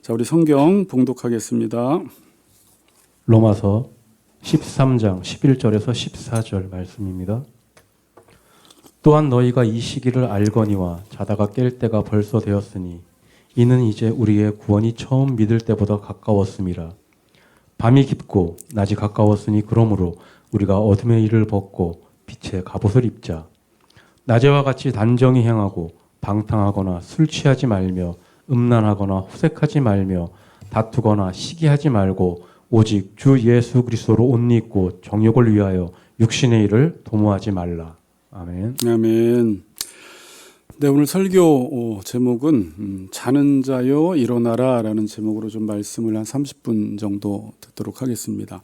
자, 우리 성경 봉독하겠습니다. 로마서 13장 11절에서 14절 말씀입니다. 또한 너희가 이 시기를 알거니와 자다가 깰 때가 벌써 되었으니 이는 이제 우리의 구원이 처음 믿을 때보다 가까웠음이라. 밤이 깊고 낮이 가까웠으니 그러므로 우리가 어둠의 일을 벗고 빛의 갑옷을 입자. 낮에와 같이 단정히 행하고 방탕하거나 술 취하지 말며 음란하거나 호색하지 말며 다투거나 시기하지 말고 오직 주 예수 그리스도로 옷 입고 정욕을 위하여 육신의 일을 도모하지 말라. 아멘. 아멘. 네, 오늘 설교 제목은 자는 자여 일어나라 라는 제목으로 좀 말씀을 한 30분 정도 듣도록 하겠습니다.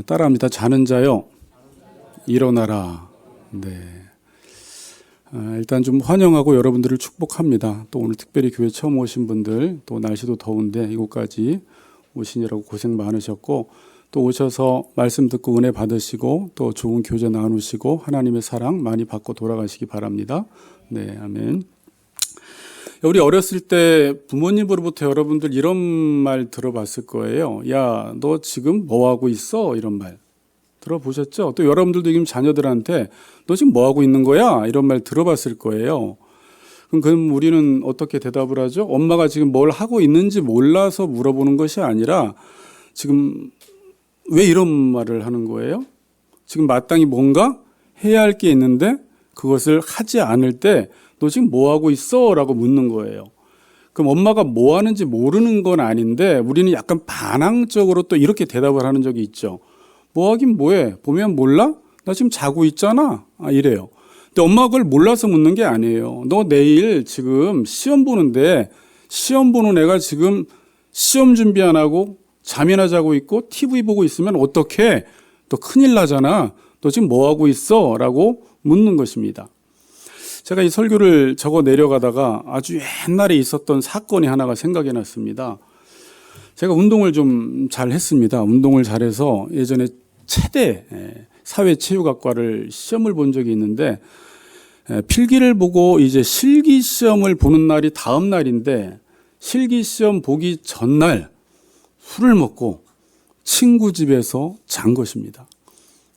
따라합니다. 자는 자여 일어나라. 네. 일단 좀 환영하고 여러분들을 축복합니다. 또 오늘 특별히 교회 처음 오신 분들, 또 날씨도 더운데 이곳까지 오시느라고 고생 많으셨고, 또 오셔서 말씀 듣고 은혜 받으시고 또 좋은 교제 나누시고 하나님의 사랑 많이 받고 돌아가시기 바랍니다. 네, 아멘. 우리 어렸을 때 부모님으로부터 여러분들 이런 말 들어봤을 거예요. 야, 너 지금 뭐 하고 있어? 이런 말 들어보셨죠? 또 여러분들도 지금 자녀들한테 너 지금 뭐 하고 있는 거야? 이런 말 들어봤을 거예요. 그럼 우리는 어떻게 대답을 하죠? 엄마가 지금 뭘 하고 있는지 몰라서 물어보는 것이 아니라 지금 왜 이런 말을 하는 거예요? 지금 마땅히 뭔가 해야 할 게 있는데 그것을 하지 않을 때 너 지금 뭐 하고 있어? 라고 묻는 거예요. 그럼 엄마가 뭐 하는지 모르는 건 아닌데 우리는 약간 반항적으로 또 이렇게 대답을 하는 적이 있죠. 뭐 하긴 뭐해? 보면 몰라? 나 지금 자고 있잖아. 이래요. 근데 엄마가 그걸 몰라서 묻는 게 아니에요. 너 내일 지금 시험 보는데 시험 보는 애가 지금 시험 준비 안 하고 잠이나 자고 있고 TV 보고 있으면 어떡해? 너 큰일 나잖아. 너 지금 뭐 하고 있어? 라고 묻는 것입니다. 제가 이 설교를 적어 내려가다가 아주 옛날에 있었던 사건이 하나가 생각이 났습니다. 제가 운동을 좀 잘 했습니다. 운동을 잘해서 예전에 체대 사회체육학과를 시험을 본 적이 있는데 필기를 보고 이제 실기시험을 보는 날이 다음 날인데 실기시험 보기 전날 술을 먹고 친구 집에서 잔 것입니다.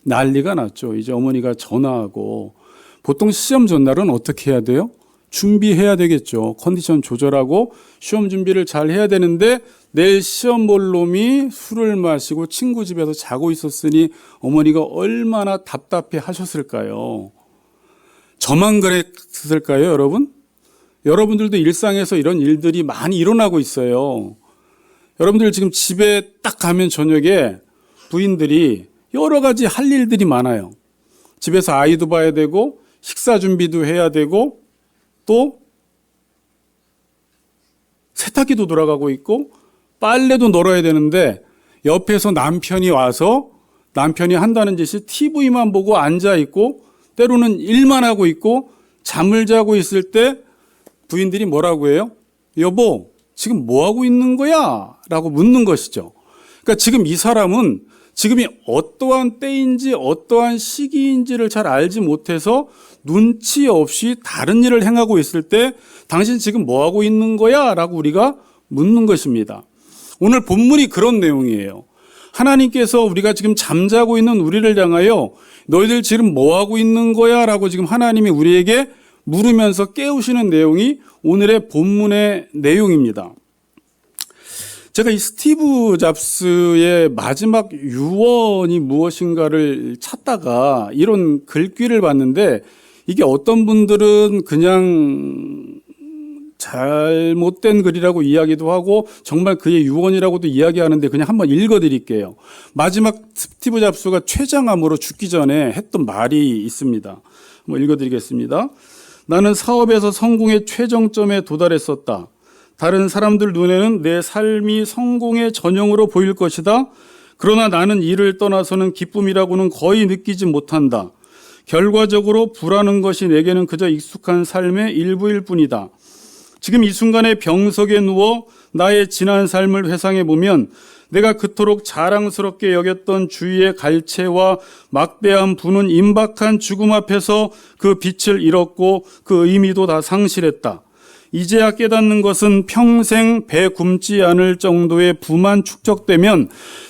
난리가 났죠. 이제 어머니가 전화하고 보통 시험 전날은 어떻게 해야 돼요? 준비해야 되겠죠. 컨디션 조절하고 시험 준비를 잘 해야 되는데 내일 시험 볼 놈이 술을 마시고 친구 집에서 자고 있었으니 어머니가 얼마나 답답해 하셨을까요? 저만 그랬을까요, 여러분? 여러분들도 일상에서 이런 일들이 많이 일어나고 있어요. 여러분들 지금 집에 딱 가면 저녁에 부인들이 여러 가지 할 일들이 많아요. 집에서 아이도 봐야 되고 식사 준비도 해야 되고 또 세탁기도 돌아가고 있고 빨래도 널어야 되는데 옆에서 남편이 와서 남편이 한다는 짓이 TV만 보고 앉아 있고 때로는 일만 하고 있고 잠을 자고 있을 때 부인들이 뭐라고 해요? 여보, 지금 뭐 하고 있는 거야? 라고 묻는 것이죠. 그러니까 지금 이 사람은 지금이 어떠한 때인지 어떠한 시기인지를 잘 알지 못해서 눈치 없이 다른 일을 행하고 있을 때 당신 지금 뭐 하고 있는 거야? 라고 우리가 묻는 것입니다. 오늘 본문이 그런 내용이에요. 하나님께서 우리가 지금 잠자고 있는 우리를 향하여 너희들 지금 뭐 하고 있는 거야? 라고 지금 하나님이 우리에게 물으면서 깨우시는 내용이 오늘의 본문의 내용입니다. 제가 이 스티브 잡스의 마지막 유언이 무엇인가를 찾다가 이런 글귀를 봤는데 이게 어떤 분들은 그냥 잘못된 글이라고 이야기도 하고 정말 그의 유언이라고도 이야기하는데 그냥 한번 읽어드릴게요. 마지막 스티브 잡스가 췌장암으로 죽기 전에 했던 말이 있습니다. 한번 읽어드리겠습니다. 나는 사업에서 성공의 최정점에 도달했었다. 다른 사람들 눈에는 내 삶이 성공의 전형으로 보일 것이다. 그러나 나는 이를 떠나서는 기쁨이라고는 거의 느끼지 못한다. 결과적으로 부라는 것이 내게는 그저 익숙한 삶의 일부일 뿐이다. 지금 이 순간에 병석에 누워 나의 지난 삶을 회상해 보면 내가 그토록 자랑스럽게 여겼던 주위의 갈채와 막대한 부는 임박한 죽음 앞에서 그 빛을 잃었고 그 의미도 다 상실했다. 이제야 깨닫는 것은 평생 배 굶지 않을 정도의 부만 축적되면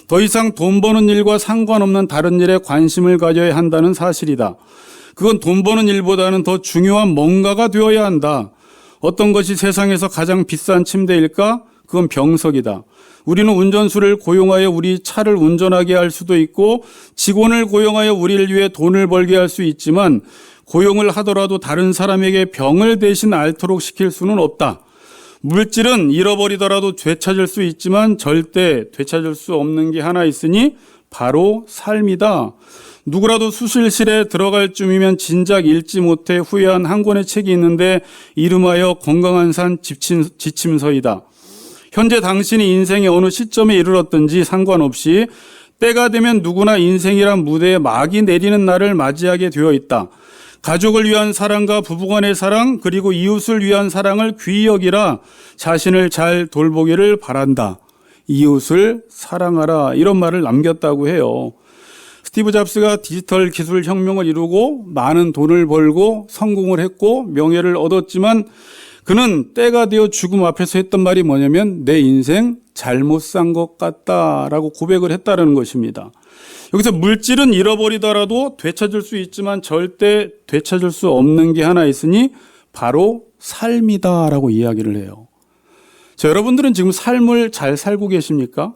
더 이상 돈 버는 일과 상관없는 다른 일에 관심을 가져야 한다는 사실이다. 그건 돈 버는 일보다는 더 중요한 뭔가가 되어야 한다. 어떤 것이 세상에서 가장 비싼 침대일까? 그건 병석이다. 우리는 운전수를 고용하여 우리 차를 운전하게 할 수도 있고 직원을 고용하여 우리를 위해 돈을 벌게 할 수 있지만 고용을 하더라도 다른 사람에게 병을 대신 앓도록 시킬 수는 없다. 물질은 잃어버리더라도 되찾을 수 있지만 절대 되찾을 수 없는 게 하나 있으니 바로 삶이다. 누구라도 수술실에 들어갈 쯤이면 진작 읽지 못해 후회한 한 권의 책이 있는데 이름하여 건강한 산 지침서이다. 현재 당신이 인생의 어느 시점에 이르렀든지 상관없이 때가 되면 누구나 인생이란 무대에 막이 내리는 날을 맞이하게 되어 있다. 가족을 위한 사랑과 부부간의 사랑 그리고 이웃을 위한 사랑을 귀히 여기라. 자신을 잘 돌보기를 바란다. 이웃을 사랑하라. 이런 말을 남겼다고 해요. 스티브 잡스가 디지털 기술 혁명을 이루고 많은 돈을 벌고 성공을 했고 명예를 얻었지만 그는 때가 되어 죽음 앞에서 했던 말이 뭐냐면 내 인생 잘못 산 것 같다라고 고백을 했다는 것입니다. 여기서 물질은 잃어버리더라도 되찾을 수 있지만 절대 되찾을 수 없는 게 하나 있으니 바로 삶이다라고 이야기를 해요. 자, 여러분들은 지금 삶을 잘 살고 계십니까?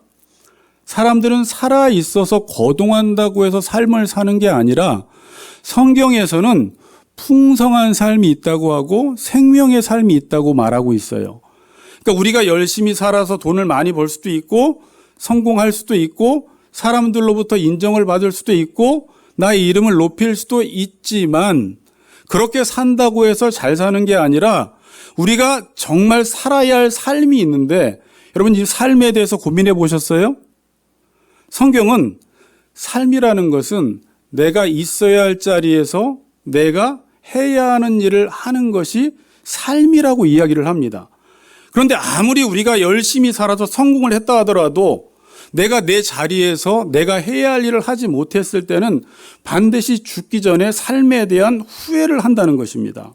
사람들은 살아 있어서 거동한다고 해서 삶을 사는 게 아니라 성경에서는 풍성한 삶이 있다고 하고 생명의 삶이 있다고 말하고 있어요. 그러니까 우리가 열심히 살아서 돈을 많이 벌 수도 있고 성공할 수도 있고 사람들로부터 인정을 받을 수도 있고 나의 이름을 높일 수도 있지만 그렇게 산다고 해서 잘 사는 게 아니라 우리가 정말 살아야 할 삶이 있는데 여러분 이 삶에 대해서 고민해 보셨어요? 성경은 삶이라는 것은 내가 있어야 할 자리에서 내가 해야 하는 일을 하는 것이 삶이라고 이야기를 합니다. 그런데 아무리 우리가 열심히 살아서 성공을 했다 하더라도 내가 내 자리에서 내가 해야 할 일을 하지 못했을 때는 반드시 죽기 전에 삶에 대한 후회를 한다는 것입니다.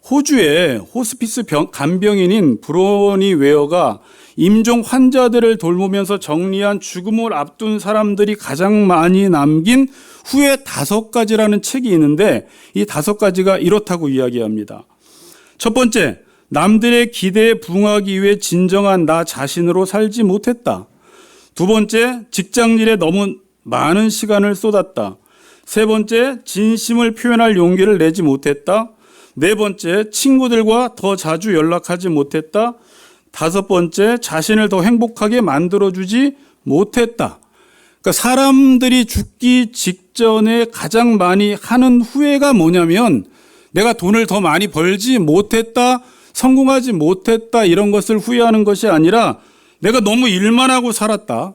호주의 호스피스 간병인인 브로니 웨어가 임종 환자들을 돌보면서 정리한 죽음을 앞둔 사람들이 가장 많이 남긴 후회 5가지라는 책이 있는데 이 5가지가 이렇다고 이야기합니다. 첫 번째, 남들의 기대에 부응하기 위해 진정한 나 자신으로 살지 못했다. 두 번째, 직장일에 너무 많은 시간을 쏟았다. 세 번째, 진심을 표현할 용기를 내지 못했다. 네 번째, 친구들과 더 자주 연락하지 못했다. 다섯 번째, 자신을 더 행복하게 만들어주지 못했다. 그러니까 사람들이 죽기 직전에 가장 많이 하는 후회가 뭐냐면 내가 돈을 더 많이 벌지 못했다, 성공하지 못했다 이런 것을 후회하는 것이 아니라 내가 너무 일만 하고 살았다.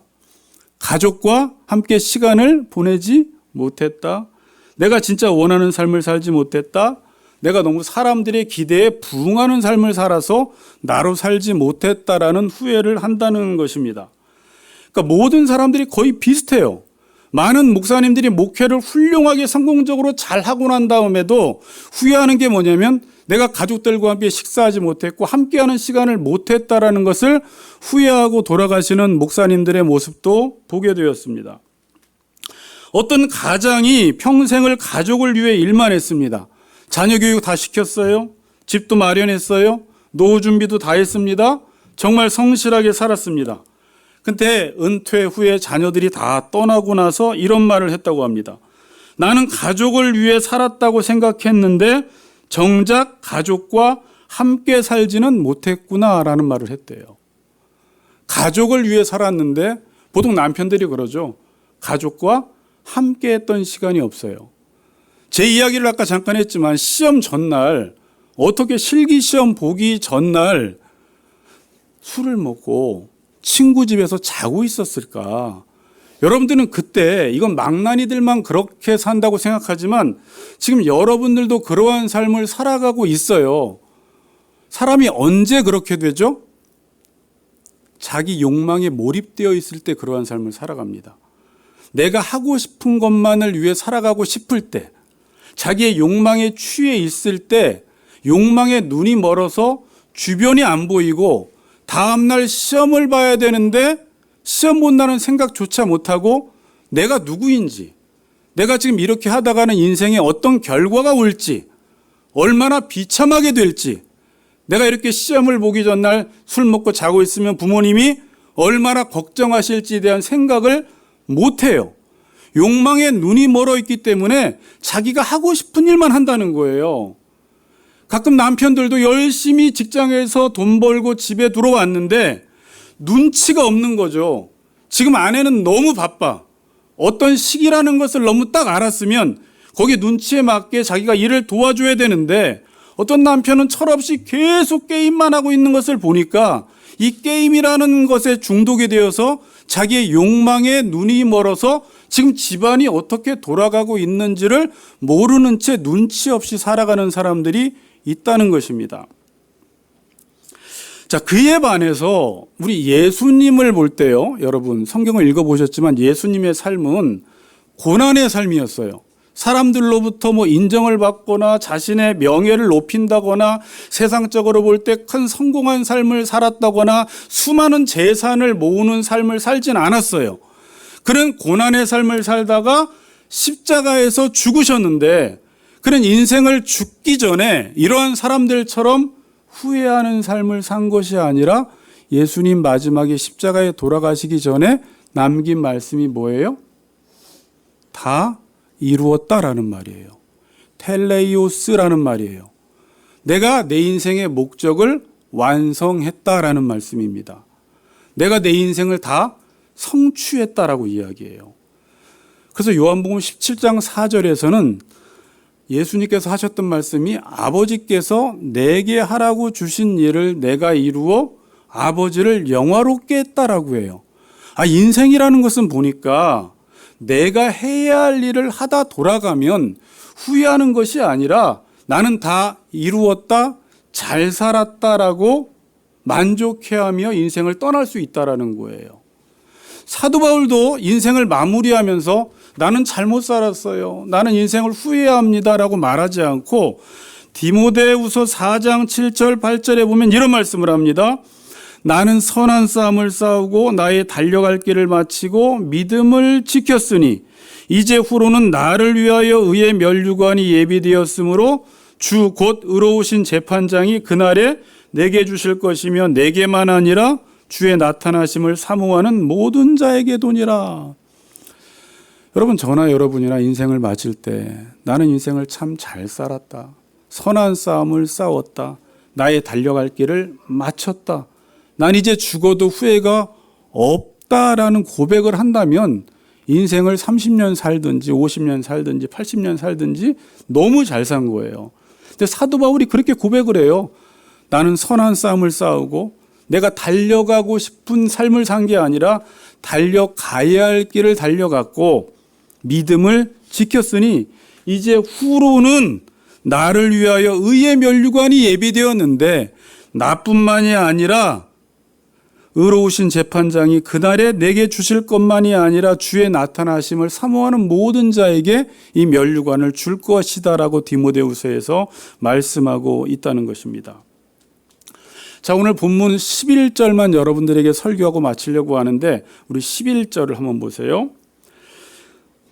가족과 함께 시간을 보내지 못했다. 내가 진짜 원하는 삶을 살지 못했다. 내가 너무 사람들의 기대에 부응하는 삶을 살아서 나로 살지 못했다라는 후회를 한다는 것입니다. 그러니까 모든 사람들이 거의 비슷해요. 많은 목사님들이 목회를 훌륭하게 성공적으로 잘 하고 난 다음에도 후회하는 게 뭐냐면 내가 가족들과 함께 식사하지 못했고 함께하는 시간을 못했다라는 것을 후회하고 돌아가시는 목사님들의 모습도 보게 되었습니다. 어떤 가장이 평생을 가족을 위해 일만 했습니다. 자녀 교육 다 시켰어요. 집도 마련했어요. 노후 준비도 다 했습니다. 정말 성실하게 살았습니다. 근데 은퇴 후에 자녀들이 다 떠나고 나서 이런 말을 했다고 합니다. 나는 가족을 위해 살았다고 생각했는데 정작 가족과 함께 살지는 못했구나라는 말을 했대요. 가족을 위해 살았는데 보통 남편들이 그러죠. 가족과 함께 했던 시간이 없어요. 제 이야기를 아까 잠깐 했지만 시험 전날 어떻게 실기시험 보기 전날 술을 먹고 친구 집에서 자고 있었을까? 여러분들은 그때 이건 망나니들만 그렇게 산다고 생각하지만 지금 여러분들도 그러한 삶을 살아가고 있어요. 사람이 언제 그렇게 되죠? 자기 욕망에 몰입되어 있을 때 그러한 삶을 살아갑니다. 내가 하고 싶은 것만을 위해 살아가고 싶을 때, 자기의 욕망에 취해 있을 때 욕망에 눈이 멀어서 주변이 안 보이고 다음날 시험을 봐야 되는데 시험 본다는 생각조차 못하고 내가 누구인지, 내가 지금 이렇게 하다가는 인생에 어떤 결과가 올지, 얼마나 비참하게 될지, 내가 이렇게 시험을 보기 전날 술 먹고 자고 있으면 부모님이 얼마나 걱정하실지에 대한 생각을 못해요. 욕망에 눈이 멀어 있기 때문에 자기가 하고 싶은 일만 한다는 거예요. 가끔 남편들도 열심히 직장에서 돈 벌고 집에 들어왔는데 눈치가 없는 거죠. 지금 아내는 너무 바빠. 어떤 시기라는 것을 너무 딱 알았으면 거기 눈치에 맞게 자기가 일을 도와줘야 되는데 어떤 남편은 철없이 계속 게임만 하고 있는 것을 보니까 이 게임이라는 것에 중독이 되어서 자기의 욕망에 눈이 멀어서 지금 집안이 어떻게 돌아가고 있는지를 모르는 채 눈치 없이 살아가는 사람들이 있다는 것입니다. 자, 그에 반해서 우리 예수님을 볼 때요, 여러분 성경을 읽어보셨지만 예수님의 삶은 고난의 삶이었어요. 사람들로부터 인정을 받거나 자신의 명예를 높인다거나 세상적으로 볼 때 큰 성공한 삶을 살았다거나 수많은 재산을 모으는 삶을 살진 않았어요. 그는 고난의 삶을 살다가 십자가에서 죽으셨는데 그는 인생을 죽기 전에 이러한 사람들처럼 후회하는 삶을 산 것이 아니라 예수님 마지막에 십자가에 돌아가시기 전에 남긴 말씀이 뭐예요? 다 이루었다라는 말이에요. 텔레이오스라는 말이에요. 내가 내 인생의 목적을 완성했다라는 말씀입니다. 내가 내 인생을 다 성취했다라고 이야기해요. 그래서 요한복음 17장 4절에서는 예수님께서 하셨던 말씀이 아버지께서 내게 하라고 주신 일을 내가 이루어 아버지를 영화롭게 했다라고 해요. 인생이라는 것은 보니까 내가 해야 할 일을 하다 돌아가면 후회하는 것이 아니라 나는 다 이루었다, 잘 살았다라고 만족해하며 인생을 떠날 수 있다라는 거예요. 사도 바울도 인생을 마무리하면서 나는 잘못 살았어요, 나는 인생을 후회합니다라고 말하지 않고 디모데후서 4장 7절 8절에 보면 이런 말씀을 합니다. 나는 선한 싸움을 싸우고 나의 달려갈 길을 마치고 믿음을 지켰으니 이제 후로는 나를 위하여 의의 면류관이 예비되었으므로 주 곧 의로우신 재판장이 그날에 내게 주실 것이며 내게만 아니라 주의 나타나심을 사모하는 모든 자에게 도니라. 여러분, 저나 여러분이나 인생을 마칠 때 나는 인생을 참 잘 살았다, 선한 싸움을 싸웠다, 나의 달려갈 길을 마쳤다, 난 이제 죽어도 후회가 없다라는 고백을 한다면 인생을 30년 살든지 50년 살든지 80년 살든지 너무 잘 산 거예요. 근데 사도 바울이 그렇게 고백을 해요. 나는 선한 싸움을 싸우고 내가 달려가고 싶은 삶을 산 게 아니라 달려가야 할 길을 달려갔고 믿음을 지켰으니 이제 후로는 나를 위하여 의의 면류관이 예비되었는데 나뿐만이 아니라 의로우신 재판장이 그날에 내게 주실 것만이 아니라 주의 나타나심을 사모하는 모든 자에게 이 면류관을 줄 것이다라고 디모데후서에서 말씀하고 있다는 것입니다. 자, 오늘 본문 11절만 여러분들에게 설교하고 마치려고 하는데 우리 11절을 한번 보세요.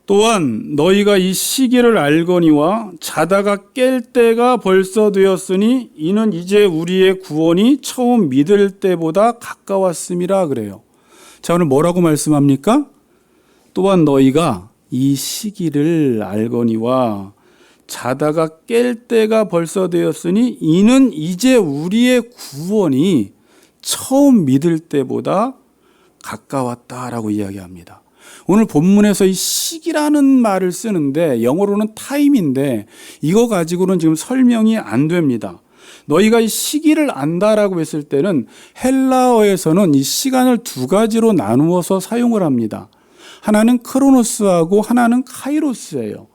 또한 너희가 이 시기를 알거니와 자다가 깰 때가 벌써 되었으니 이는 이제 우리의 구원이 처음 믿을 때보다 가까웠음이라 그래요. 자, 오늘 뭐라고 말씀합니까? 또한 너희가 이 시기를 알거니와 자다가 깰 때가 벌써 되었으니 이는 이제 우리의 구원이 처음 믿을 때보다 가까웠다라고 이야기합니다. 오늘 본문에서 이 시기라는 말을 쓰는데 영어로는 타임인데 이거 가지고는 지금 설명이 안 됩니다. 너희가 이 시기를 안다라고 했을 때는 헬라어에서는 이 시간을 두 가지로 나누어서 사용을 합니다. 하나는 크로노스하고 하나는 카이로스예요.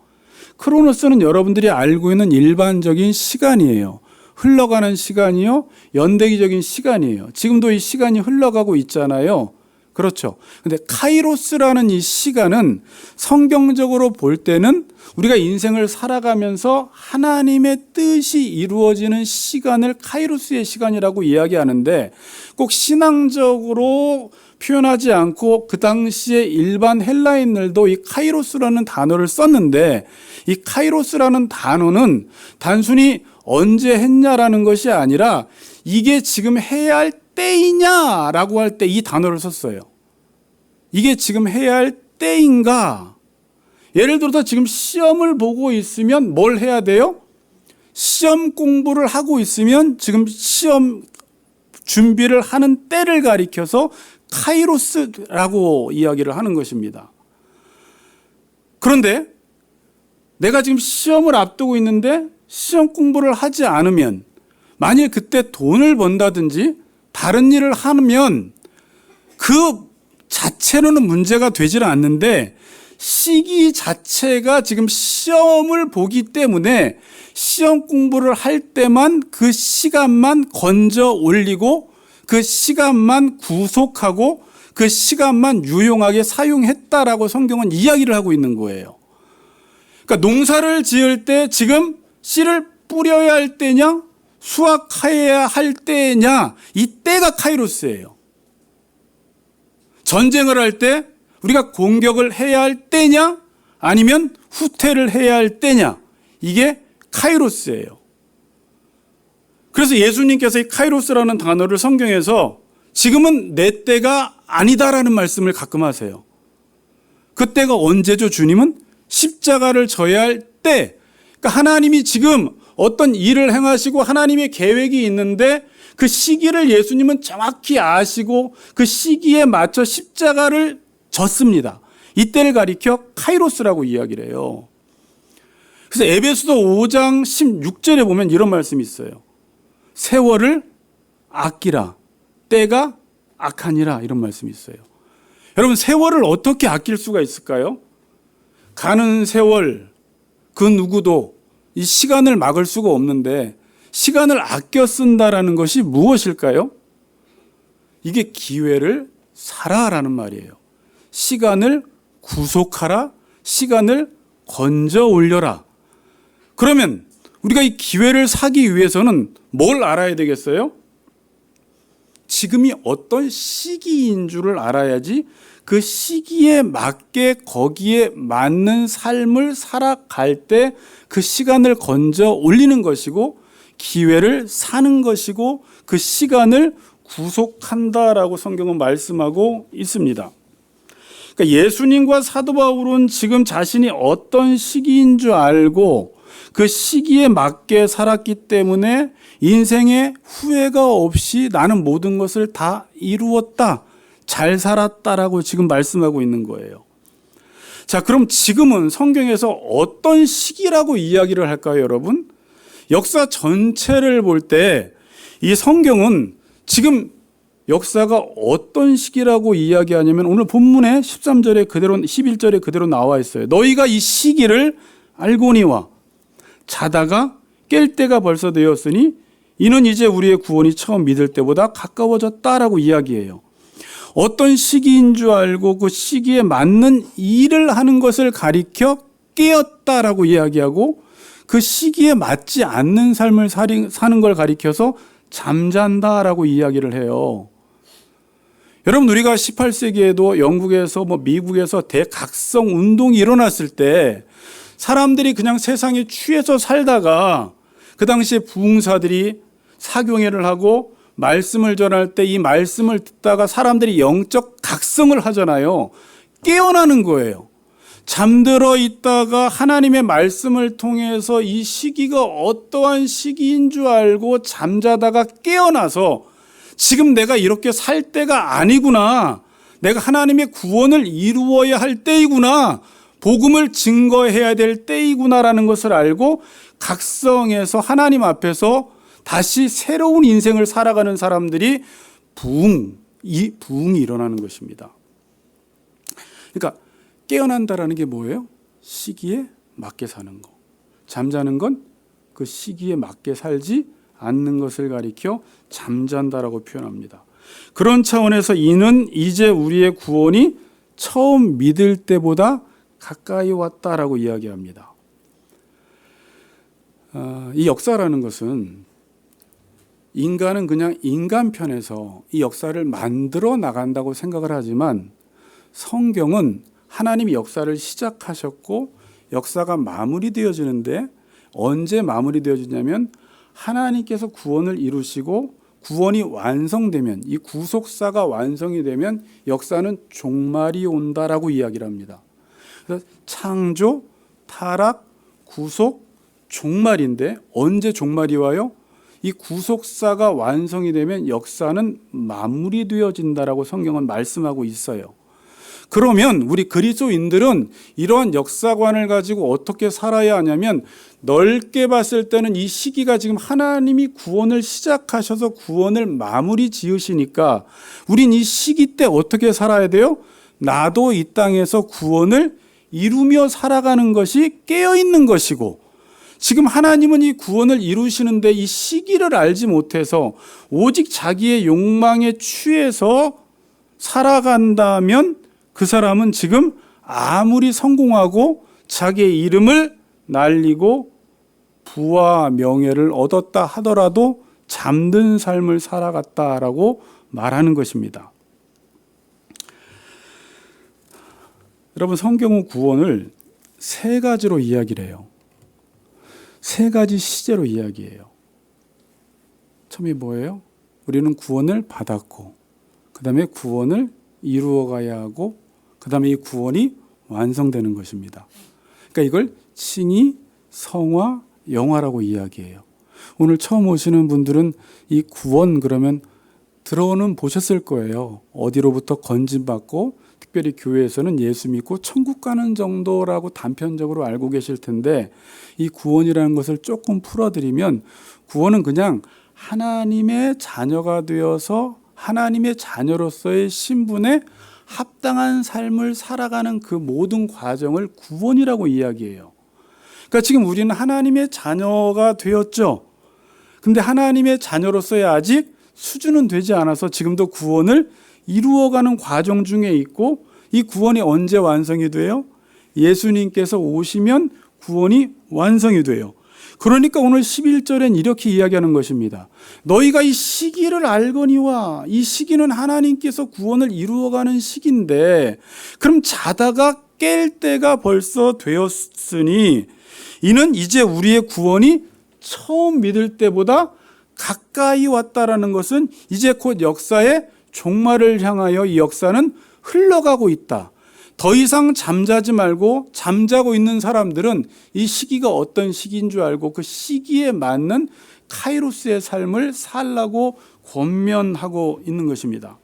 크로노스는 여러분들이 알고 있는 일반적인 시간이에요. 흘러가는 시간이요, 연대기적인 시간이에요. 지금도 이 시간이 흘러가고 있잖아요. 그렇죠. 근데 카이로스라는 이 시간은 성경적으로 볼 때는 우리가 인생을 살아가면서 하나님의 뜻이 이루어지는 시간을 카이로스의 시간이라고 이야기하는데, 꼭 신앙적으로 표현하지 않고 그 당시에 일반 헬라인들도 이 카이로스라는 단어를 썼는데, 이 카이로스라는 단어는 단순히 언제 했냐라는 것이 아니라 이게 지금 해야 할 때이냐라고 할 때 이 단어를 썼어요. 이게 지금 해야 할 때인가? 예를 들어서 지금 시험을 보고 있으면 뭘 해야 돼요? 시험 공부를 하고 있으면 지금 시험 준비를 하는 때를 가리켜서 카이로스라고 이야기를 하는 것입니다. 그런데 내가 지금 시험을 앞두고 있는데 시험 공부를 하지 않으면, 만일 그때 돈을 번다든지 다른 일을 하면 그 자체로는 문제가 되질 않는데, 시기 자체가 지금 시험을 보기 때문에 시험 공부를 할 때만 그 시간만 건져 올리고 그 시간만 구속하고 그 시간만 유용하게 사용했다라고 성경은 이야기를 하고 있는 거예요. 그러니까 농사를 지을 때 지금 씨를 뿌려야 할 때냐, 수확해야 할 때냐, 이 때가 카이로스예요. 전쟁을 할 때 우리가 공격을 해야 할 때냐, 아니면 후퇴를 해야 할 때냐, 이게 카이로스예요. 그래서 예수님께서 이 카이로스라는 단어를 성경에서 지금은 내 때가 아니다라는 말씀을 가끔 하세요. 그 때가 언제죠? 주님은 십자가를 져야 할 때. 그러니까 하나님이 지금 어떤 일을 행하시고 하나님의 계획이 있는데 그 시기를 예수님은 정확히 아시고 그 시기에 맞춰 십자가를 졌습니다. 이때를 가리켜 카이로스라고 이야기를 해요. 그래서 에베소서 5장 16절에 보면 이런 말씀이 있어요. 세월을 아끼라, 때가 악하니라, 이런 말씀이 있어요. 여러분, 세월을 어떻게 아낄 수가 있을까요? 가는 세월, 그 누구도 이 시간을 막을 수가 없는데, 시간을 아껴 쓴다라는 것이 무엇일까요? 이게 기회를 살아라는 말이에요. 시간을 구속하라, 시간을 건져 올려라. 그러면 우리가 이 기회를 사기 위해서는 뭘 알아야 되겠어요? 지금이 어떤 시기인 줄을 알아야지 그 시기에 맞게 거기에 맞는 삶을 살아갈 때 그 시간을 건져 올리는 것이고 기회를 사는 것이고 그 시간을 구속한다라고 성경은 말씀하고 있습니다. 그러니까 예수님과 사도 바울은 지금 자신이 어떤 시기인 줄 알고 그 시기에 맞게 살았기 때문에 인생에 후회가 없이 나는 모든 것을 다 이루었다, 잘 살았다라고 지금 말씀하고 있는 거예요. 자, 그럼 지금은 성경에서 어떤 시기라고 이야기를 할까요, 여러분? 역사 전체를 볼 때 이 성경은 지금 역사가 어떤 시기라고 이야기하냐면 오늘 본문에 13절에 그대로 11절에 그대로 나와 있어요. 너희가 이 시기를 알고니와 자다가 깰 때가 벌써 되었으니 이는 이제 우리의 구원이 처음 믿을 때보다 가까워졌다라고 이야기해요. 어떤 시기인 줄 알고 그 시기에 맞는 일을 하는 것을 가리켜 깨었다라고 이야기하고, 그 시기에 맞지 않는 삶을 사는 걸 가리켜서 잠잔다라고 이야기를 해요. 여러분, 우리가 18세기에도 영국에서 미국에서 대각성 운동이 일어났을 때 사람들이 그냥 세상에 취해서 살다가 그 당시에 부흥사들이 사교회를 하고 말씀을 전할 때 이 말씀을 듣다가 사람들이 영적 각성을 하잖아요. 깨어나는 거예요. 잠들어 있다가 하나님의 말씀을 통해서 이 시기가 어떠한 시기인 줄 알고 잠자다가 깨어나서 지금 내가 이렇게 살 때가 아니구나, 내가 하나님의 구원을 이루어야 할 때이구나, 복음을 증거해야 될 때이구나라는 것을 알고 각성해서 하나님 앞에서 다시 새로운 인생을 살아가는 사람들이 부흥이 일어나는 것입니다. 그러니까 깨어난다라는 게 뭐예요? 시기에 맞게 사는 거. 잠자는 건 그 시기에 맞게 살지 않는 것을 가리켜 잠잔다라고 표현합니다. 그런 차원에서 이는 이제 우리의 구원이 처음 믿을 때보다 가까이 왔다라고 이야기합니다. 이 역사라는 것은 인간은 그냥 인간 편에서 이 역사를 만들어 나간다고 생각을 하지만 성경은 하나님이 역사를 시작하셨고 역사가 마무리되어지는데 언제 마무리되어지냐면 하나님께서 구원을 이루시고 구원이 완성되면 이 구속사가 완성이 되면 역사는 종말이 온다라고 이야기를 합니다. 그래서 창조, 타락, 구속, 종말인데 언제 종말이 와요? 이 구속사가 완성이 되면 역사는 마무리되어진다라고 성경은 말씀하고 있어요. 그러면 우리 그리스도인들은 이러한 역사관을 가지고 어떻게 살아야 하냐면 넓게 봤을 때는 이 시기가 지금 하나님이 구원을 시작하셔서 구원을 마무리 지으시니까 우린 이 시기 때 어떻게 살아야 돼요? 나도 이 땅에서 구원을 이루며 살아가는 것이 깨어있는 것이고 지금 하나님은 이 구원을 이루시는데 이 시기를 알지 못해서 오직 자기의 욕망에 취해서 살아간다면 그 사람은 지금 아무리 성공하고 자기의 이름을 날리고 부와 명예를 얻었다 하더라도 잠든 삶을 살아갔다라고 말하는 것입니다. 여러분, 성경은 구원을 세 가지로 이야기를 해요. 세 가지 시제로 이야기해요. 처음이 뭐예요? 우리는 구원을 받았고 그 다음에 구원을 이루어가야 하고 그 다음에 이 구원이 완성되는 것입니다. 그러니까 이걸 칭의, 성화, 영화라고 이야기해요. 오늘 처음 오시는 분들은 이 구원 그러면 들어는 보셨을 거예요. 어디로부터 건진받고 특별히 교회에서는 예수 믿고 천국 가는 정도라고 단편적으로 알고 계실 텐데 이 구원이라는 것을 조금 풀어드리면 구원은 그냥 하나님의 자녀가 되어서 하나님의 자녀로서의 신분에 합당한 삶을 살아가는 그 모든 과정을 구원이라고 이야기해요. 그러니까 지금 우리는 하나님의 자녀가 되었죠. 근데 하나님의 자녀로서의 아직 수준은 되지 않아서 지금도 구원을 이루어가는 과정 중에 있고 이 구원이 언제 완성이 돼요? 예수님께서 오시면 구원이 완성이 돼요. 그러니까 오늘 11절엔 이렇게 이야기하는 것입니다. 너희가 이 시기를 알거니와 이 시기는 하나님께서 구원을 이루어가는 시기인데 그럼 자다가 깰 때가 벌써 되었으니 이는 이제 우리의 구원이 처음 믿을 때보다 가까이 왔다라는 것은 이제 곧 역사의 종말을 향하여 이 역사는 흘러가고 있다. 더 이상 잠자지 말고 잠자고 있는 사람들은 이 시기가 어떤 시기인 줄 알고 그 시기에 맞는 카이로스의 삶을 살라고 권면하고 있는 것입니다.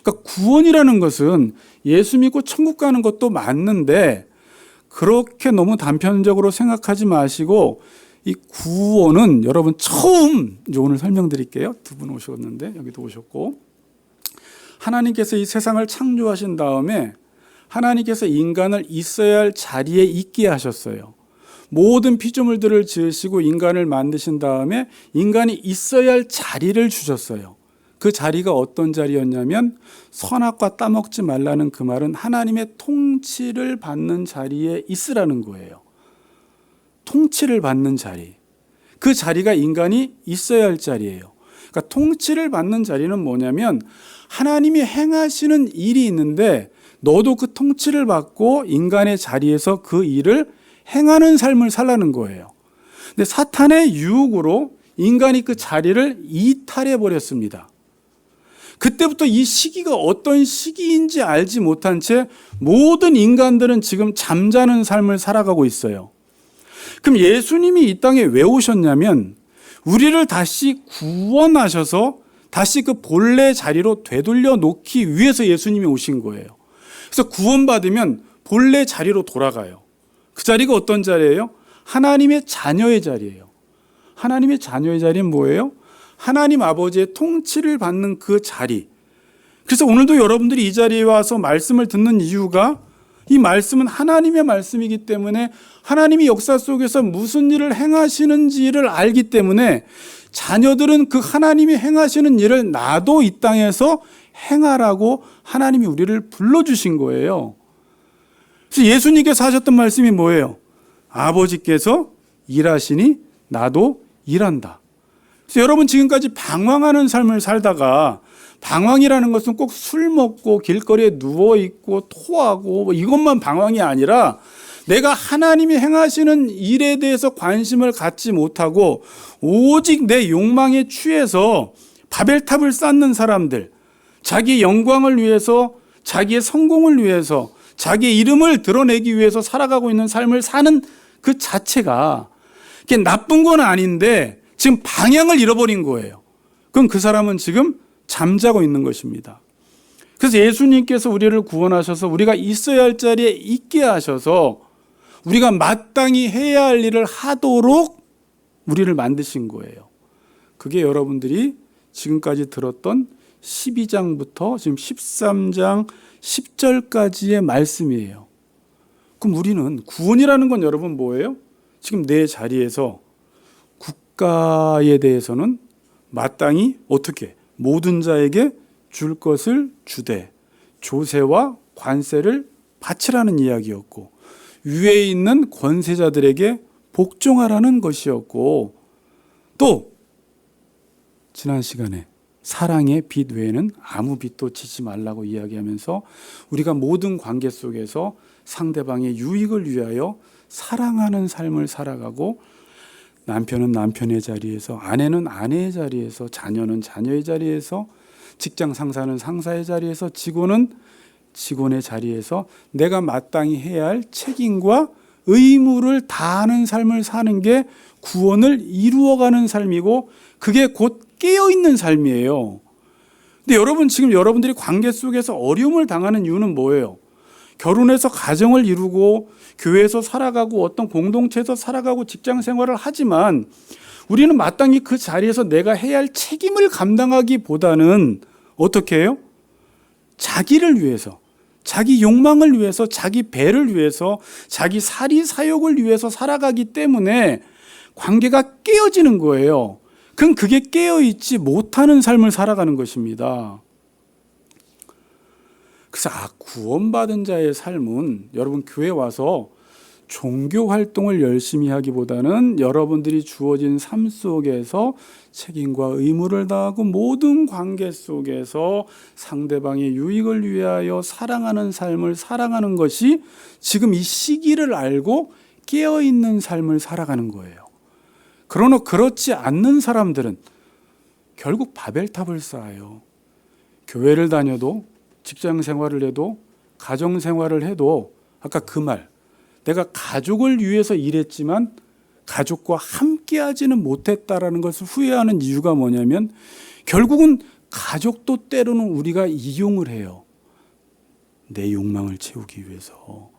그러니까 구원이라는 것은 예수 믿고 천국 가는 것도 맞는데 그렇게 너무 단편적으로 생각하지 마시고 이 구원은 여러분 처음 이제 오늘 설명드릴게요. 두 분 오셨는데 여기도 오셨고 하나님께서 이 세상을 창조하신 다음에 하나님께서 인간을 있어야 할 자리에 있게 하셨어요. 모든 피조물들을 지으시고 인간을 만드신 다음에 인간이 있어야 할 자리를 주셨어요. 그 자리가 어떤 자리였냐면 선악과 따먹지 말라는 그 말은 하나님의 통치를 받는 자리에 있으라는 거예요. 통치를 받는 자리. 그 자리가 인간이 있어야 할 자리예요. 그러니까 통치를 받는 자리는 뭐냐면 하나님이 행하시는 일이 있는데 너도 그 통치를 받고 인간의 자리에서 그 일을 행하는 삶을 살라는 거예요. 근데 사탄의 유혹으로 인간이 그 자리를 이탈해 버렸습니다. 그때부터 이 시기가 어떤 시기인지 알지 못한 채 모든 인간들은 지금 잠자는 삶을 살아가고 있어요. 그럼 예수님이 이 땅에 왜 오셨냐면 우리를 다시 구원하셔서 다시 그 본래 자리로 되돌려 놓기 위해서 예수님이 오신 거예요. 그래서 구원받으면 본래 자리로 돌아가요. 그 자리가 어떤 자리예요? 하나님의 자녀의 자리예요. 하나님의 자녀의 자리는 뭐예요? 하나님 아버지의 통치를 받는 그 자리. 그래서 오늘도 여러분들이 이 자리에 와서 말씀을 듣는 이유가 이 말씀은 하나님의 말씀이기 때문에 하나님이 역사 속에서 무슨 일을 행하시는지를 알기 때문에 자녀들은 그 하나님이 행하시는 일을 나도 이 땅에서 행하라고 하나님이 우리를 불러주신 거예요. 그래서 예수님께서 하셨던 말씀이 뭐예요? 아버지께서 일하시니 나도 일한다. 그래서 여러분 지금까지 방황하는 삶을 살다가 방황이라는 것은 꼭 술 먹고 길거리에 누워있고 토하고 뭐 이것만 방황이 아니라 내가 하나님이 행하시는 일에 대해서 관심을 갖지 못하고 오직 내 욕망에 취해서 바벨탑을 쌓는 사람들, 자기의 영광을 위해서, 자기의 성공을 위해서, 자기의 이름을 드러내기 위해서 살아가고 있는 삶을 사는 그 자체가 그게 나쁜 건 아닌데 지금 방향을 잃어버린 거예요. 그럼 그 사람은 지금 잠자고 있는 것입니다. 그래서 예수님께서 우리를 구원하셔서 우리가 있어야 할 자리에 있게 하셔서 우리가 마땅히 해야 할 일을 하도록 우리를 만드신 거예요. 그게 여러분들이 지금까지 들었던 12장부터 지금 13장 10절까지의 말씀이에요. 그럼 우리는 구원이라는 건 여러분 뭐예요? 지금 내 자리에서 국가에 대해서는 마땅히 어떻게 모든 자에게 줄 것을 주되 조세와 관세를 바치라는 이야기였고 위에 있는 권세자들에게 복종하라는 것이었고 또 지난 시간에 사랑의 빛 외에는 아무 빛도 지지 말라고 이야기하면서 우리가 모든 관계 속에서 상대방의 유익을 위하여 사랑하는 삶을 살아가고 남편은 남편의 자리에서, 아내는 아내의 자리에서, 자녀는 자녀의 자리에서, 직장 상사는 상사의 자리에서, 직원은 직원의 자리에서 내가 마땅히 해야 할 책임과 의무를 다하는 삶을 사는 게 구원을 이루어가는 삶이고 그게 곧 깨어있는 삶이에요. 근데 여러분 지금 여러분들이 관계 속에서 어려움을 당하는 이유는 뭐예요? 결혼해서 가정을 이루고 교회에서 살아가고 어떤 공동체에서 살아가고 직장 생활을 하지만 우리는 마땅히 그 자리에서 내가 해야 할 책임을 감당하기보다는 어떻게 해요? 자기를 위해서, 자기 욕망을 위해서, 자기 배를 위해서, 자기 사리 사욕을 위해서 살아가기 때문에 관계가 깨어지는 거예요. 그럼 그게 깨어있지 못하는 삶을 살아가는 것입니다. 그래서 구원받은 자의 삶은 여러분 교회 와서 종교 활동을 열심히 하기보다는 여러분들이 주어진 삶 속에서 책임과 의무를 다하고 모든 관계 속에서 상대방의 유익을 위하여 사랑하는 삶을 살아가는 것이 지금 이 시기를 알고 깨어있는 삶을 살아가는 거예요. 그러나 그렇지 않는 사람들은 결국 바벨탑을 쌓아요. 교회를 다녀도 직장 생활을 해도 가정 생활을 해도 아까 그 말, 내가 가족을 위해서 일했지만 가족과 함께하지는 못했다라는 것을 후회하는 이유가 뭐냐면 결국은 가족도 때로는 우리가 이용을 해요. 내 욕망을 채우기 위해서.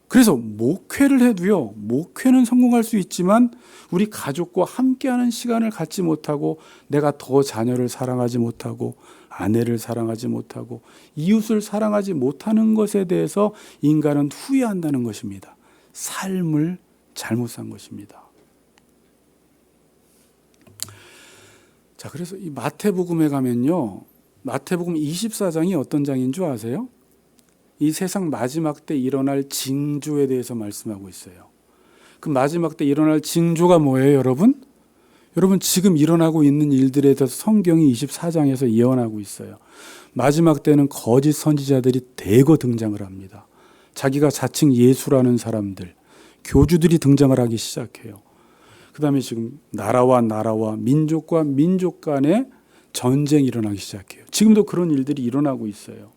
그래서 목회를 해도요, 목회는 성공할 수 있지만 우리 가족과 함께하는 시간을 갖지 못하고 내가 더 자녀를 사랑하지 못하고 아내를 사랑하지 못하고 이웃을 사랑하지 못하는 것에 대해서 인간은 후회한다는 것입니다. 삶을 잘못 산 것입니다. 자, 그래서 이 마태복음에 가면요, 마태복음 24장이 어떤 장인 줄 아세요? 이 세상 마지막 때 일어날 징조에 대해서 말씀하고 있어요. 그 마지막 때 일어날 징조가 뭐예요, 여러분? 여러분 지금 일어나고 있는 일들에 대해서 성경이 24장에서 예언하고 있어요. 마지막 때는 거짓 선지자들이 대거 등장을 합니다. 자기가 자칭 예수라는 사람들, 교주들이 등장을 하기 시작해요. 그 다음에 지금 나라와 나라와 민족과 민족 간의 전쟁이 일어나기 시작해요. 지금도 그런 일들이 일어나고 있어요.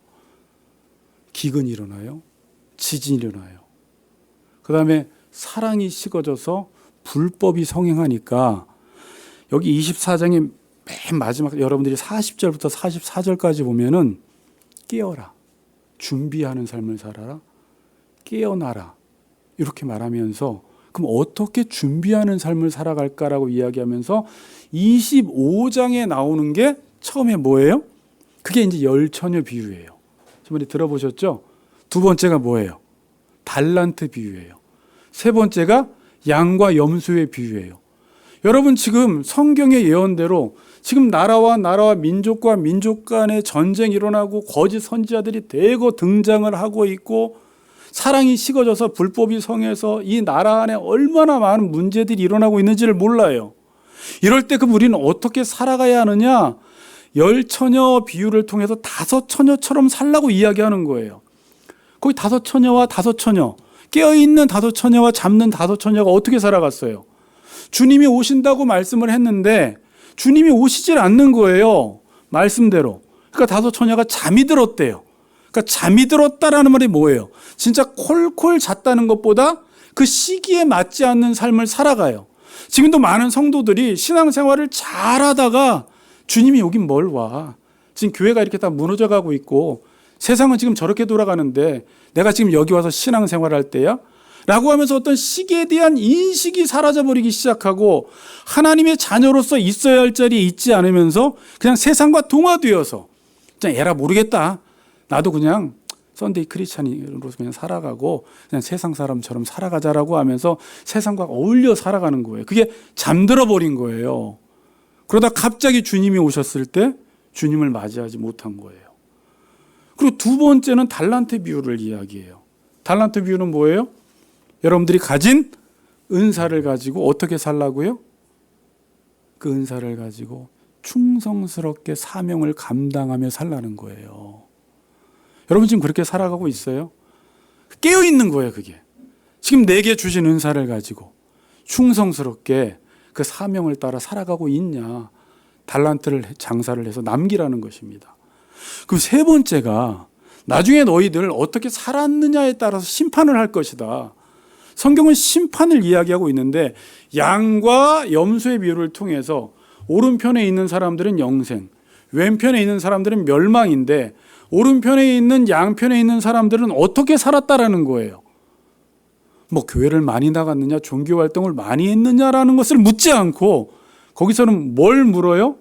기근이 일어나요. 지진이 일어나요. 그 다음에 사랑이 식어져서 불법이 성행하니까 여기 24장의 맨 마지막 여러분들이 40절부터 44절까지 보면은 깨어라. 준비하는 삶을 살아라. 깨어나라. 이렇게 말하면서 그럼 어떻게 준비하는 삶을 살아갈까라고 이야기하면서 25장에 나오는 게 처음에 뭐예요? 그게 이제 열처녀 비유예요. 저번에 들어보셨죠? 두 번째가 뭐예요? 달란트 비유예요. 세 번째가 양과 염소의 비유예요. 여러분 지금 성경의 예언대로 지금 나라와 민족과 민족 간의 전쟁이 일어나고 거짓 선지자들이 대거 등장을 하고 있고 사랑이 식어져서 불법이 성해서 이 나라 안에 얼마나 많은 문제들이 일어나고 있는지를 몰라요. 이럴 때 그럼 우리는 어떻게 살아가야 하느냐? 10처녀 비유를 통해서 5처녀처럼 살라고 이야기하는 거예요. 거기 5처녀와 5처녀, 깨어있는 5처녀와 잠든 5처녀가 어떻게 살아갔어요? 주님이 오신다고 말씀을 했는데 주님이 오시질 않는 거예요. 말씀대로. 그러니까 5처녀가 잠이 들었대요. 그러니까 잠이 들었다라는 말이 뭐예요? 진짜 콜콜 잤다는 것보다 그 시기에 맞지 않는 삶을 살아가요. 지금도 많은 성도들이 신앙생활을 잘하다가 주님이 여긴 뭘 와. 지금 교회가 이렇게 다 무너져가고 있고 세상은 지금 저렇게 돌아가는데 내가 지금 여기 와서 신앙생활할 때야? 라고 하면서 어떤 시기에 대한 인식이 사라져버리기 시작하고 하나님의 자녀로서 있어야 할 자리에 있지 않으면서 그냥 세상과 동화되어서 그냥 에라 모르겠다. 나도 그냥 썬데이 크리스찬으로서 그냥 살아가고 그냥 세상 사람처럼 살아가자라고 하면서 세상과 어울려 살아가는 거예요. 그게 잠들어 버린 거예요. 그러다 갑자기 주님이 오셨을 때 주님을 맞이하지 못한 거예요. 그리고 두 번째는 달란트 비유를 이야기해요. 달란트 비유는 뭐예요? 여러분들이 가진 은사를 가지고 어떻게 살라고요? 그 은사를 가지고 충성스럽게 사명을 감당하며 살라는 거예요. 여러분 지금 그렇게 살아가고 있어요? 깨어있는 거예요, 그게. 지금 내게 주신 은사를 가지고 충성스럽게 그 사명을 따라 살아가고 있냐. 달란트를 장사를 해서 남기라는 것입니다. 그럼 세 번째가 나중에 너희들 어떻게 살았느냐에 따라서 심판을 할 것이다. 성경은 심판을 이야기하고 있는데 양과 염소의 비유를 통해서 오른편에 있는 사람들은 영생, 왼편에 있는 사람들은 멸망인데 오른편에 있는 양편에 있는 사람들은 어떻게 살았다라는 거예요. 뭐 교회를 많이 나갔느냐, 종교 활동을 많이 했느냐라는 것을 묻지 않고 거기서는 뭘 물어요?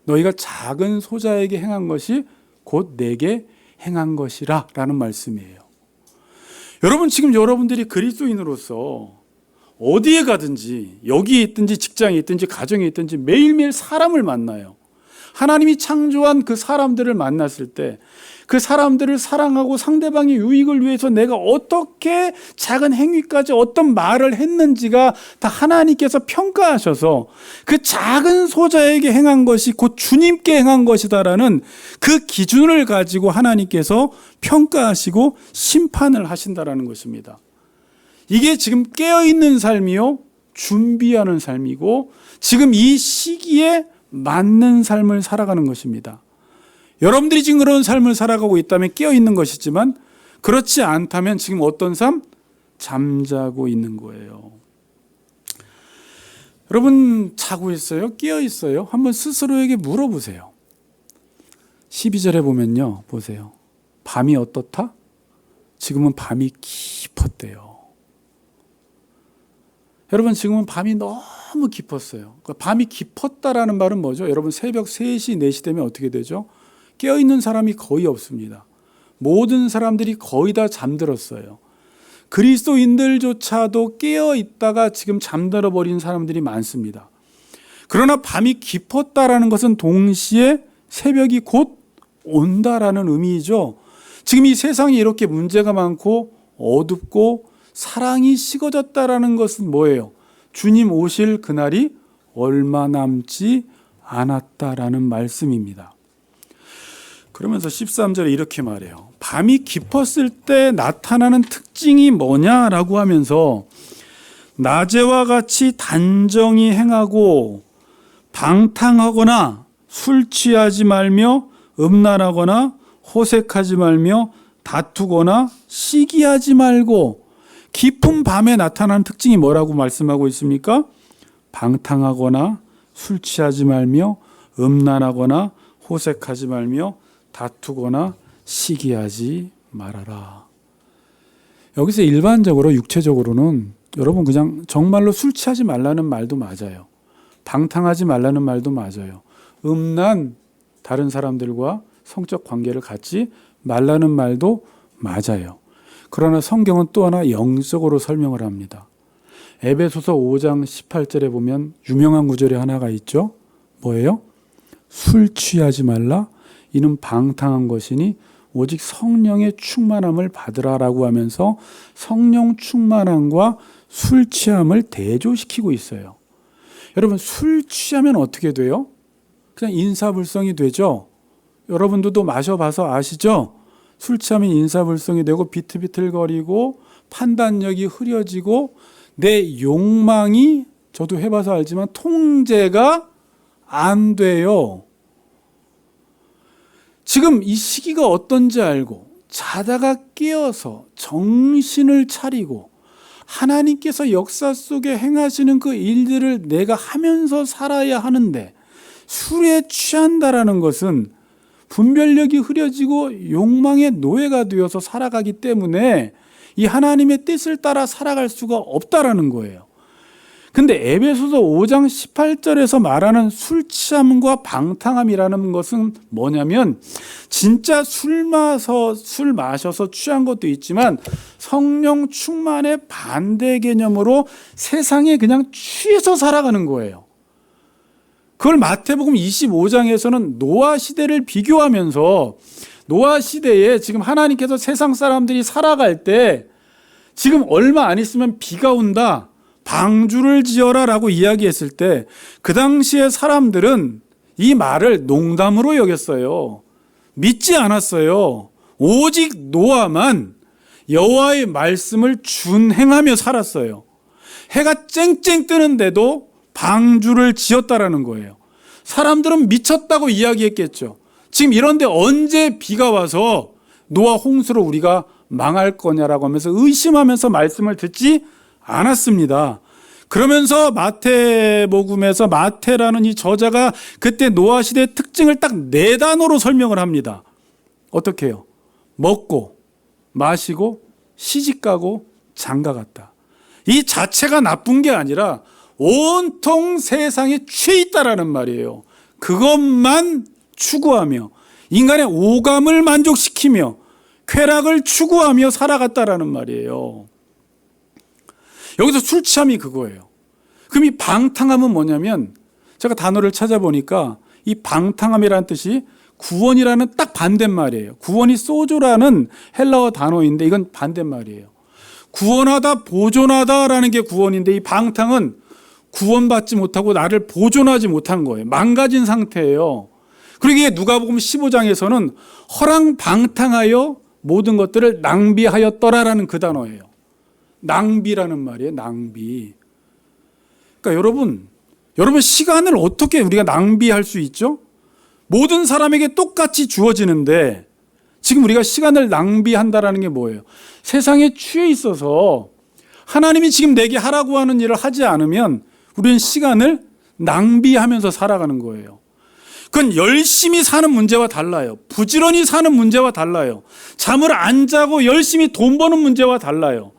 너희가 작은 소자에게 행한 것이 곧 내게 행한 것이라 라는 말씀이에요. 여러분 지금 여러분들이 그리스도인으로서 어디에 가든지 여기에 있든지 직장에 있든지 가정에 있든지 매일매일 사람을 만나요. 하나님이 창조한 그 사람들을 만났을 때 그 사람들을 사랑하고 상대방의 유익을 위해서 내가 어떻게 작은 행위까지 어떤 말을 했는지가 다 하나님께서 평가하셔서 그 작은 소자에게 행한 것이 곧 주님께 행한 것이다라는 그 기준을 가지고 하나님께서 평가하시고 심판을 하신다라는 것입니다. 이게 지금 깨어있는 삶이요, 준비하는 삶이고 지금 이 시기에 맞는 삶을 살아가는 것입니다. 여러분들이 지금 그런 삶을 살아가고 있다면 깨어있는 것이지만 그렇지 않다면 지금 어떤 삶? 잠자고 있는 거예요. 여러분 자고 있어요? 깨어 있어요? 한번 스스로에게 물어보세요. 12절에 보면요, 보세요. 밤이 어떻다? 지금은 밤이 깊었대요. 여러분 지금은 밤이 너무 깊었어요. 밤이 깊었다라는 말은 뭐죠? 여러분 새벽 3시, 4시 되면 어떻게 되죠? 깨어있는 사람이 거의 없습니다. 모든 사람들이 거의 다 잠들었어요. 그리스도인들조차도 깨어있다가 지금 잠들어 버린 사람들이 많습니다. 그러나 밤이 깊었다라는 것은 동시에 새벽이 곧 온다라는 의미이죠. 지금 이 세상이 이렇게 문제가 많고 어둡고 사랑이 식어졌다라는 것은 뭐예요? 주님 오실 그날이 얼마 남지 않았다라는 말씀입니다. 그러면서 13절에 이렇게 말해요. 밤이 깊었을 때 나타나는 특징이 뭐냐라고 하면서 낮에와 같이 단정히 행하고 방탕하거나 술 취하지 말며 음란하거나 호색하지 말며 다투거나 시기하지 말고. 깊은 밤에 나타나는 특징이 뭐라고 말씀하고 있습니까? 방탕하거나 술 취하지 말며 음란하거나 호색하지 말며 다투거나 시기하지 말아라. 여기서 일반적으로 육체적으로는 여러분 그냥 정말로 술 취하지 말라는 말도 맞아요. 방탕하지 말라는 말도 맞아요. 다른 사람들과 성적 관계를 갖지 말라는 말도 맞아요. 그러나 성경은 또 하나 영적으로 설명을 합니다. 에베소서 5장 18절에 보면 유명한 구절이 하나가 있죠. 뭐예요? 술 취하지 말라. 이는 방탕한 것이니 오직 성령의 충만함을 받으라라고 하면서 성령 충만함과 술 취함을 대조시키고 있어요. 여러분, 술 취하면 어떻게 돼요? 그냥 인사불성이 되죠. 여러분들도 마셔봐서 아시죠? 술 취하면 인사불성이 되고 비틀비틀거리고 판단력이 흐려지고 내 욕망이, 저도 해봐서 알지만 통제가 안 돼요. 지금 이 시기가 어떤지 알고 자다가 깨어서 정신을 차리고 하나님께서 역사 속에 행하시는 그 일들을 내가 하면서 살아야 하는데 술에 취한다라는 것은 분별력이 흐려지고 욕망의 노예가 되어서 살아가기 때문에 이 하나님의 뜻을 따라 살아갈 수가 없다라는 거예요. 근데 에베소서 5장 18절에서 말하는 술 취함과 방탕함이라는 것은 뭐냐면 진짜 술 마셔서 취한 것도 있지만 성령 충만의 반대 개념으로 세상에 그냥 취해서 살아가는 거예요. 그걸 마태복음 25장에서는 노아 시대를 비교하면서 노아 시대에 지금 하나님께서 세상 사람들이 살아갈 때 지금 얼마 안 있으면 비가 온다. 방주를 지어라 라고 이야기했을 때 그 당시에 사람들은 이 말을 농담으로 여겼어요. 믿지 않았어요. 오직 노아만 여호와의 말씀을 준행하며 살았어요. 해가 쨍쨍 뜨는데도 방주를 지었다라는 거예요. 사람들은 미쳤다고 이야기했겠죠. 지금 이런데 언제 비가 와서 노아 홍수로 우리가 망할 거냐라고 하면서 의심하면서 말씀을 듣지 않았습니다. 그러면서 마태복음에서 마태라는 이 저자가 그때 노아 시대의 특징을 딱 4단어로 설명을 합니다. 어떻게 해요? 먹고 마시고 시집가고 장가갔다. 이 자체가 나쁜 게 아니라 온통 세상에 취해 있다라는 말이에요. 그것만 추구하며 인간의 오감을 만족시키며 쾌락을 추구하며 살아갔다라는 말이에요. 여기서 술 취함이 그거예요. 그럼 이 방탕함은 뭐냐면 제가 단어를 찾아보니까 이 방탕함이라는 뜻이 구원이라는 딱 반대말이에요. 구원이 소조라는 헬라어 단어인데 이건 반대말이에요. 구원하다, 보존하다라는 게 구원인데 이 방탕은 구원받지 못하고 나를 보존하지 못한 거예요. 망가진 상태예요. 그리고 이게 누가복음 15장에서는 허랑방탕하여 모든 것들을 낭비하였더라라는 그 단어예요. 낭비라는 말이에요. 낭비. 그러니까 여러분 시간을 어떻게 우리가 낭비할 수 있죠? 모든 사람에게 똑같이 주어지는데 지금 우리가 시간을 낭비한다라는 게 뭐예요? 세상에 취해 있어서 하나님이 지금 내게 하라고 하는 일을 하지 않으면 우리는 시간을 낭비하면서 살아가는 거예요. 그건 열심히 사는 문제와 달라요. 부지런히 사는 문제와 달라요. 잠을 안 자고 열심히 돈 버는 문제와 달라요.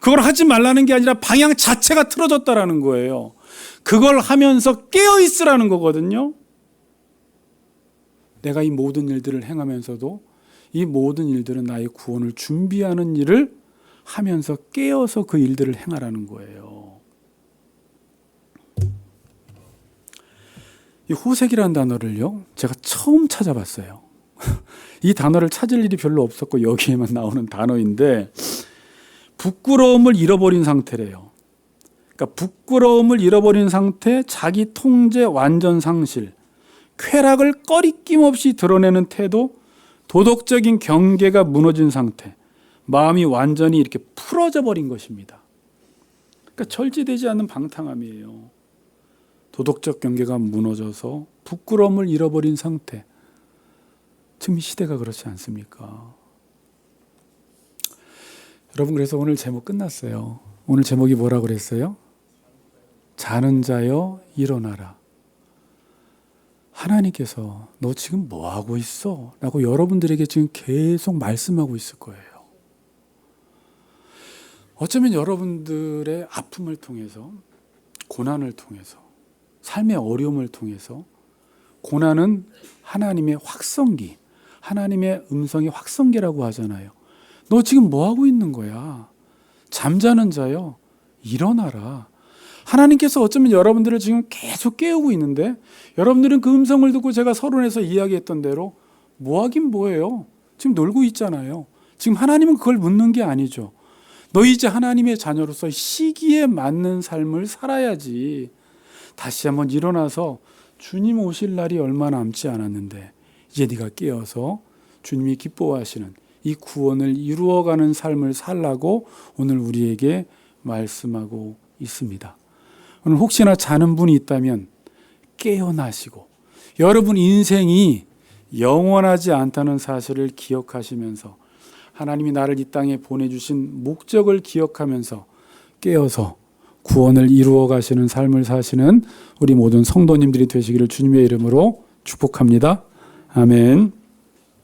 그걸 하지 말라는 게 아니라 방향 자체가 틀어졌다라는 거예요. 그걸 하면서 깨어 있으라는 거거든요. 내가 이 모든 일들을 행하면서도 이 모든 일들은 나의 구원을 준비하는 일을 하면서 깨어서 그 일들을 행하라는 거예요. 이 호색이라는 단어를요, 제가 처음 찾아봤어요. 이 단어를 찾을 일이 별로 없었고 여기에만 나오는 단어인데 부끄러움을 잃어버린 상태래요. 그러니까 부끄러움을 잃어버린 상태, 자기 통제 완전 상실, 쾌락을 꺼리낌 없이 드러내는 태도, 도덕적인 경계가 무너진 상태, 마음이 완전히 이렇게 풀어져 버린 것입니다. 그러니까 절제되지 않는 방탕함이에요. 도덕적 경계가 무너져서 부끄러움을 잃어버린 상태. 지금 이 시대가 그렇지 않습니까? 여러분, 그래서 오늘 제목 끝났어요. 오늘 제목이 뭐라고 그랬어요? 자는 자여 일어나라. 하나님께서 너 지금 뭐 하고 있어? 라고 여러분들에게 지금 계속 말씀하고 있을 거예요. 어쩌면 여러분들의 아픔을 통해서, 고난을 통해서, 삶의 어려움을 통해서, 고난은 하나님의 확성기, 하나님의 음성의 확성기라고 하잖아요. 너 지금 뭐 하고 있는 거야? 잠자는 자여, 일어나라. 하나님께서 어쩌면 여러분들을 지금 계속 깨우고 있는데 여러분들은 그 음성을 듣고 제가 서론에서 이야기했던 대로 뭐 하긴 뭐해요? 지금 놀고 있잖아요. 지금 하나님은 그걸 묻는 게 아니죠. 너 이제 하나님의 자녀로서 시기에 맞는 삶을 살아야지. 다시 한번 일어나서 주님 오실 날이 얼마 남지 않았는데 이제 네가 깨어서 주님이 기뻐하시는 이 구원을 이루어가는 삶을 살라고 오늘 우리에게 말씀하고 있습니다. 오늘 혹시나 자는 분이 있다면 깨어나시고 여러분 인생이 영원하지 않다는 사실을 기억하시면서 하나님이 나를 이 땅에 보내주신 목적을 기억하면서 깨어서 구원을 이루어 가시는 삶을 사시는 우리 모든 성도님들이 되시기를 주님의 이름으로 축복합니다. 아멘.